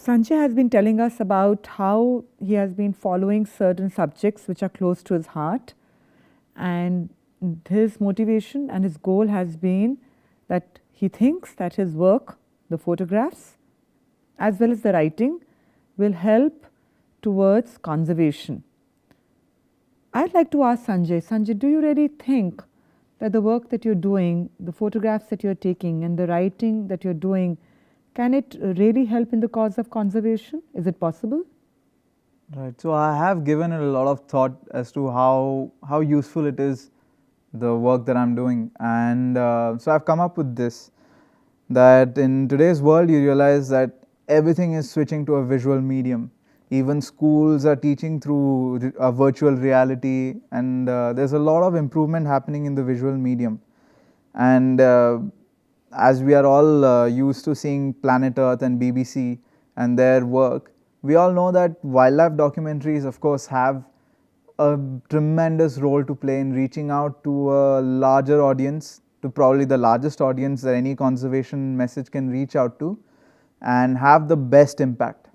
Sanjay has been telling us about how he has been following certain subjects which are close to his heart, and his motivation and his goal has been that he thinks that his work, the photographs, as well as the writing, will help towards conservation. I'd like to ask Sanjay, do you really think that the work that you're doing, the photographs that you're taking, and the writing that you're doing, can it really help in the cause of conservation? Is it possible? Right. So I have given it a lot of thought as to how useful it is, the work that I'm doing, and so I've come up with this, that in today's world you realize that everything is switching to a visual medium. Even schools are teaching through virtual reality, and there's a lot of improvement happening in the visual medium. And as we are all used to seeing Planet Earth and BBC and their work, we all know that wildlife documentaries, of course, have a tremendous role to play in reaching out to a larger audience, to probably the largest audience that any conservation message can reach out to, and have the best impact.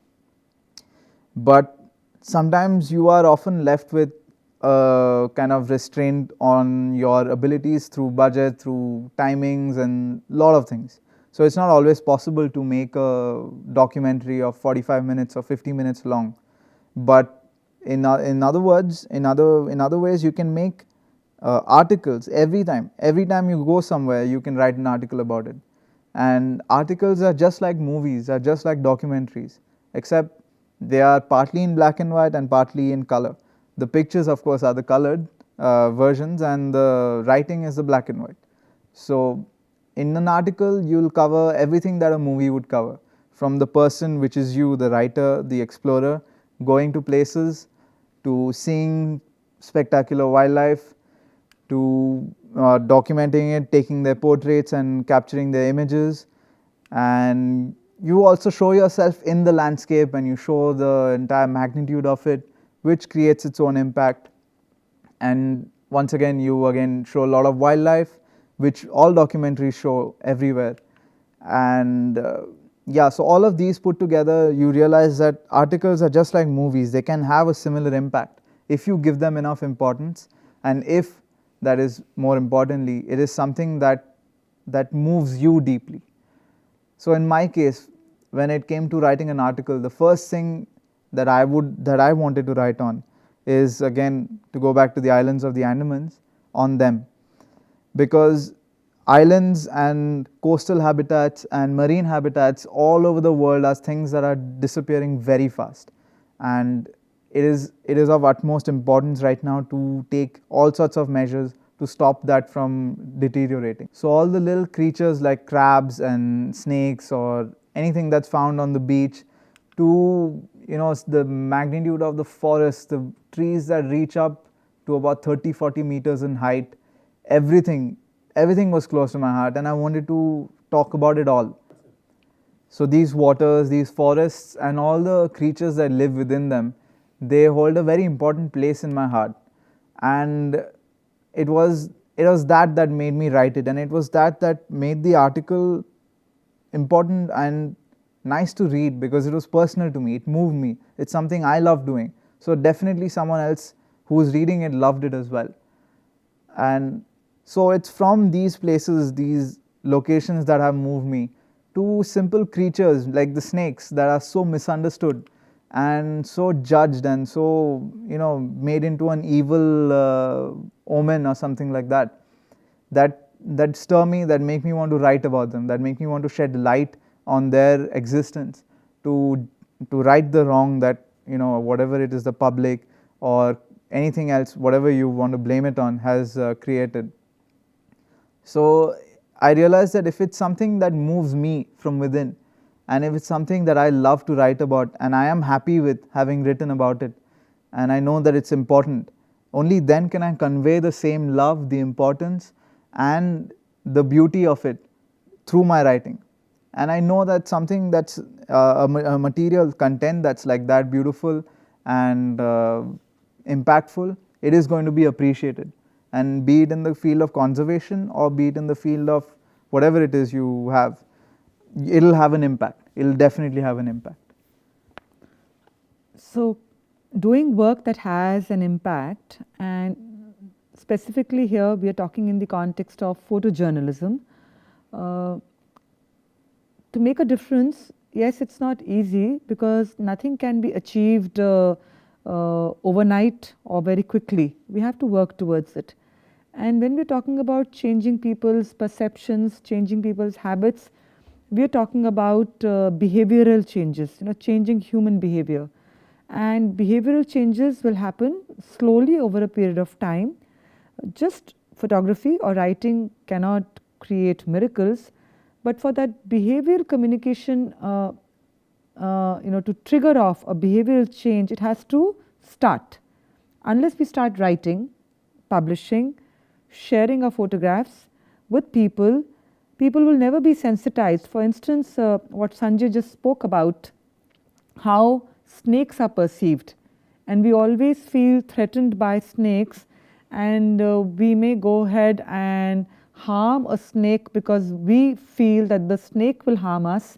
But sometimes you are often left with a kind of restraint on your abilities through budget, through timings, and a lot of things. So it's not always possible to make a documentary of 45 minutes or 50 minutes long. But in other words, in other ways, you can make articles every time. Every time you go somewhere, you can write an article about it. And articles are just like movies, are just like documentaries, except they are partly in black and white and partly in color. The pictures, of course, are the colored versions, and the writing is the black and white. So in an article, you'll cover everything that a movie would cover, from the person, which is you, the writer, the explorer, going to places, to seeing spectacular wildlife, to documenting it, taking their portraits and capturing their images. And you also show yourself in the landscape, and you show the entire magnitude of it, which creates its own impact. And once again, you again show a lot of wildlife, which all documentaries show everywhere. And yeah, so all of these put together, you realize that articles are just like movies. They can have a similar impact if you give them enough importance, and if, that is more importantly, it is something that moves you deeply. So in my case, when it came to writing an article, the first thing that I wanted to write on is, again, to go back to the islands of the Andamans, on them. Because islands and coastal habitats and marine habitats all over the world are things that are disappearing very fast. And it is of utmost importance right now to take all sorts of measures to stop that from deteriorating. So all the little creatures like crabs and snakes, or anything that's found on the beach, to the magnitude of the forest, the trees that reach up to about 30-40 meters in height, everything was close to my heart, and I wanted to talk about it all. So these waters, these forests, and all the creatures that live within them, they hold a very important place in my heart. And it was that made me write it, and it was that made the article important and nice to read, because it was personal to me. It moved me. It's something I love doing. So definitely someone else who was reading it loved it as well. And so it's from these places, these locations, that have moved me, to simple creatures like the snakes that are so misunderstood and so judged and so made into an evil omen or something like that, that stir me, that make me want to write about them, that make me want to shed light on their existence, to right the wrong that whatever it is, the public or anything else, whatever you want to blame it on, has created. So I realized that if it's something that moves me from within, and if it's something that I love to write about, and I am happy with having written about it, and I know that it's important, only then can I convey the same love, the importance, and the beauty of it through my writing. And I know that something that's a material content that's like that beautiful and impactful, it is going to be appreciated. And be it in the field of conservation, or be it in the field of whatever it is you have, it'll have an impact. It'll definitely have an impact. So, doing work that has an impact, and specifically here we are talking in the context of photojournalism. To make a difference, yes, it's not easy because nothing can be achieved overnight or very quickly. We have to work towards it. And when we're talking about changing people's perceptions, changing people's habits, we are talking about behavioral changes, changing human behavior. And behavioral changes will happen slowly over a period of time. Just photography or writing cannot create miracles, but for that behavioral communication, to trigger off a behavioral change, it has to start. Unless we start writing, publishing, sharing our photographs with people, people will never be sensitized. For instance, what Sanjay just spoke about, how snakes are perceived, and we always feel threatened by snakes, and we may go ahead and harm a snake because we feel that the snake will harm us,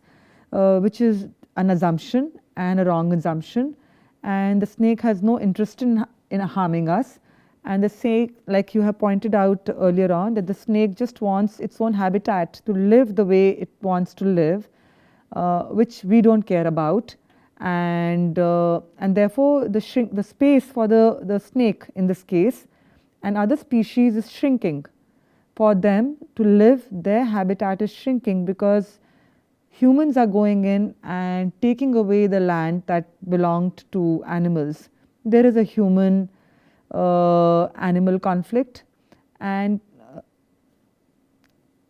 which is an assumption and a wrong assumption, and the snake has no interest in harming us. And the snake, like you have pointed out earlier on, that the snake just wants its own habitat to live the way it wants to live, which we don't care about. And therefore the space for the snake in this case and other species is shrinking. For them to live, their habitat is shrinking because humans are going in and taking away the land that belonged to animals. There is a human animal conflict, and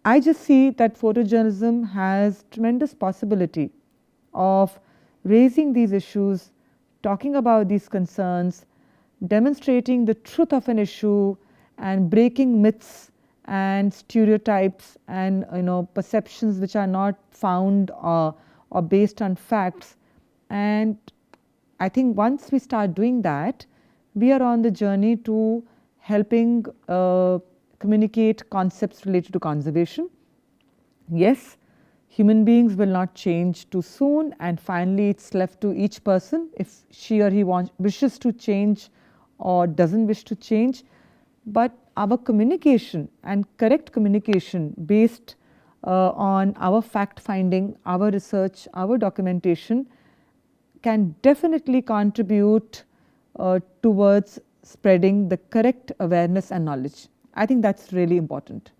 I just see that photojournalism has tremendous possibility of raising these issues, talking about these concerns, demonstrating the truth of an issue, and breaking myths and stereotypes and perceptions which are not found or based on facts. And I think once we start doing that, we are on the journey to helping communicate concepts related to conservation. Yes, human beings will not change too soon, and finally it's left to each person if she or he wishes to change or doesn't wish to change. But our communication and correct communication based on our fact finding, our research, our documentation can definitely contribute towards spreading the correct awareness and knowledge. I think that's really important.